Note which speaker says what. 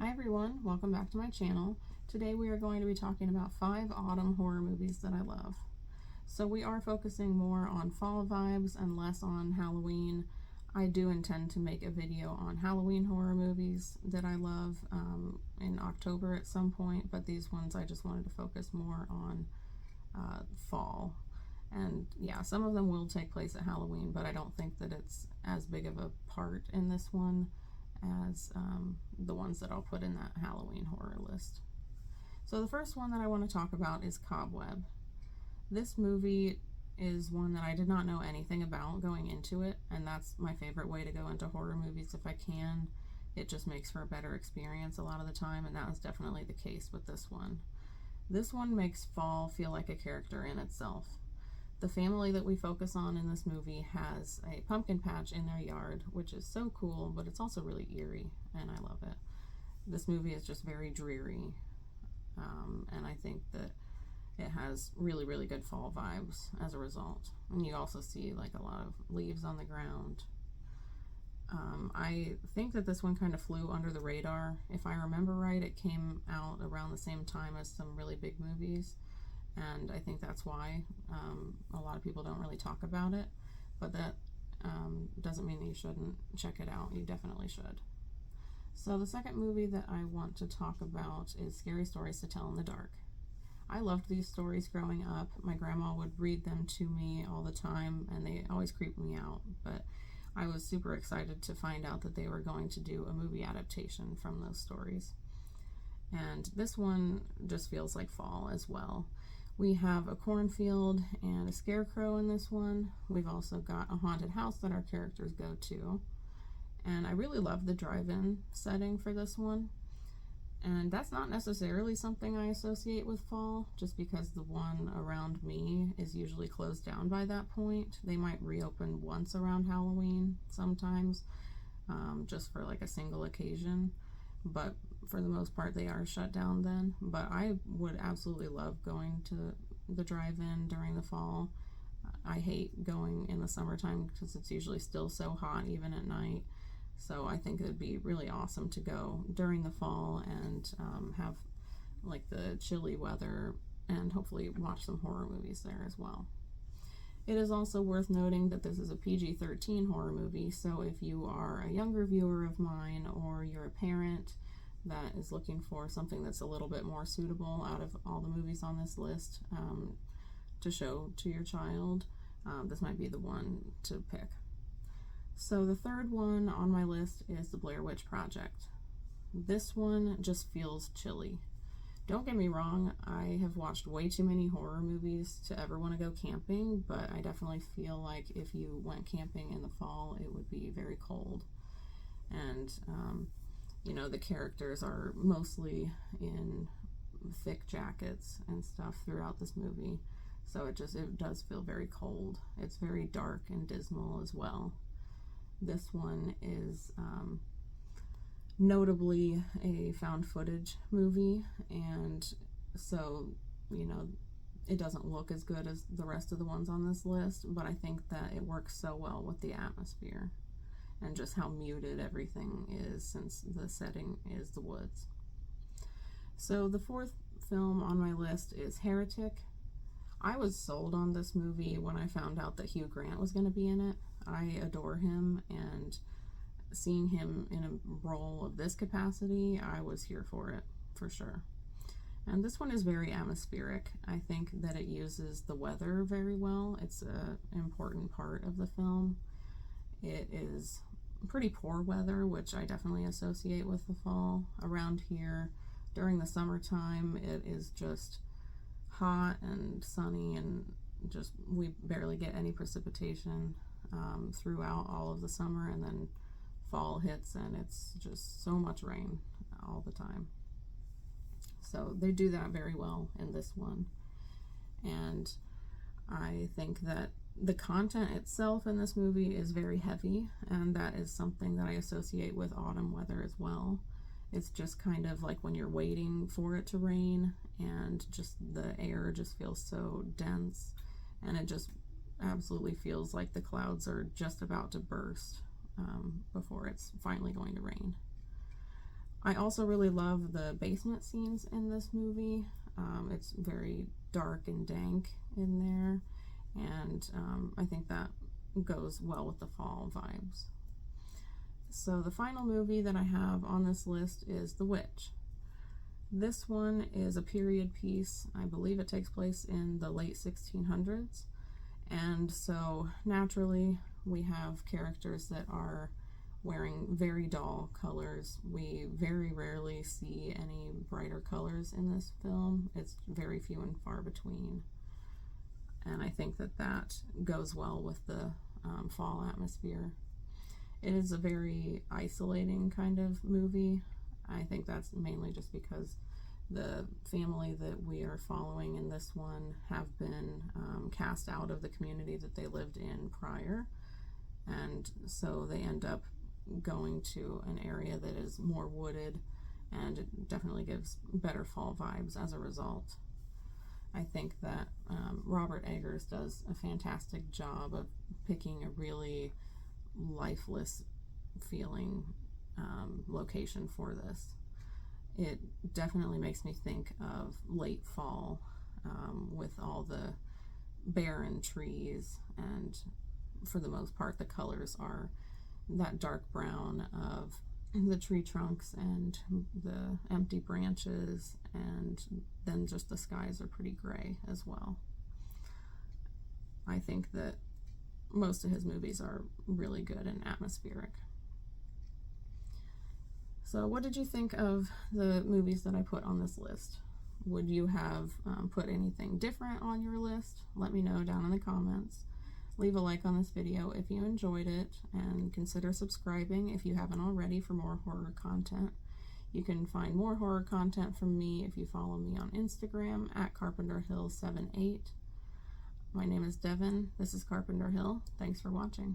Speaker 1: Hi everyone, welcome back to my channel. Today we are going to be talking about 5 autumn horror movies that I love. So we are focusing more on fall vibes and less on Halloween. I do intend to make a video on Halloween horror movies that I love in October at some point, but these ones I just wanted to focus more on fall. And yeah, some of them will take place at Halloween, but I don't think that it's as big of a part in this one as the ones that I'll put in that Halloween horror list. So the first one that I want to talk about is Cobweb. This movie is one that I did not know anything about going into it, and that's my favorite way to go into horror movies if I can. It just makes for a better experience a lot of the time, and that was definitely the case with this one. This one makes fall feel like a character in itself. The family that we focus on in this movie has a pumpkin patch in their yard, which is so cool, but it's also really eerie, and I love it. This movie is just very dreary, and I think that it has really, really good fall vibes as a result. And you also see like a lot of leaves on the ground. I think that this one kind of flew under the radar. If I remember right, it came out around the same time as some really big movies. And I think that's why a lot of people don't really talk about it, but that doesn't mean that you shouldn't check it out. You definitely should. So the second movie that I want to talk about is Scary Stories to Tell in the Dark. I loved these stories growing up. My grandma would read them to me all the time, and they always creeped me out, but I was super excited to find out that they were going to do a movie adaptation from those stories. And this one just feels like fall as well. We have a cornfield and a scarecrow in this one. We've also got a haunted house that our characters go to. And I really love the drive-in setting for this one. And that's not necessarily something I associate with fall, just because the one around me is usually closed down by that point. They might reopen once around Halloween sometimes, just for like a single occasion. But for the most part they are shut down then. But I would absolutely love going to the drive-in during the fall. I hate going in the summertime because it's usually still so hot even at night. So I think it would be really awesome to go during the fall and have like the chilly weather and hopefully watch some horror movies there as well. It is also worth noting that this is a PG-13 horror movie, so if you are a younger viewer of mine or you're a parent that is looking for something that's a little bit more suitable out of all the movies on this list to show to your child, this might be the one to pick. So the third one on my list is The Blair Witch Project. This one just feels chilly. Don't get me wrong, I have watched way too many horror movies to ever want to go camping, but I definitely feel like if you went camping in the fall, it would be very cold. And, you know, the characters are mostly in thick jackets and stuff throughout this movie, so it does feel very cold. It's very dark and dismal as well. This one is notably a found footage movie, and so, you know, it doesn't look as good as the rest of the ones on this list, but I think that it works so well with the atmosphere and just how muted everything is since the setting is the woods. So the fourth film on my list is Heretic. I was sold on this movie when I found out that Hugh Grant was going to be in it. I adore him, and seeing him in a role of this capacity, I was here for it, for sure. And this one is very atmospheric. I think that it uses the weather very well. It's an important part of the film. It is pretty poor weather, which I definitely associate with the fall. Around here, during the summertime, it is just hot and sunny, and just we barely get any precipitation throughout all of the summer, and then fall hits and it's just so much rain all the time. So they do that very well in this one, and I think that the content itself in this movie is very heavy, and that is something that I associate with autumn weather as well. It's just kind of like when you're waiting for it to rain, and just the air just feels so dense, and it just absolutely feels like the clouds are just about to burst before it's finally going to rain. I also really love the basement scenes in this movie. It's very dark and dank in there, and I think that goes well with the fall vibes. So the final movie that I have on this list is The Witch. This one is a period piece. I believe it takes place in the late 1600s, and so naturally we have characters that are wearing very dull colors. We very rarely see any brighter colors in this film. It's very few and far between. And I think that that goes well with the fall atmosphere. It is a very isolating kind of movie. I think that's mainly just because the family that we are following in this one have been cast out of the community that they lived in prior. And so they end up going to an area that is more wooded, and it definitely gives better fall vibes as a result. I think that Robert Eggers does a fantastic job of picking a really lifeless feeling location for this. It definitely makes me think of late fall with all the barren trees, and for the most part the colors are that dark brown of the tree trunks and the empty branches, and then just the skies are pretty gray as well. I think that most of his movies are really good and atmospheric. So what did you think of the movies that I put on this list? Would you have put anything different on your list? Let me know down in the comments. Leave a like on this video if you enjoyed it, and consider subscribing if you haven't already for more horror content. You can find more horror content from me if you follow me on Instagram at CarpenterHill78. My name is Devin. This is Carpenter Hill. Thanks for watching.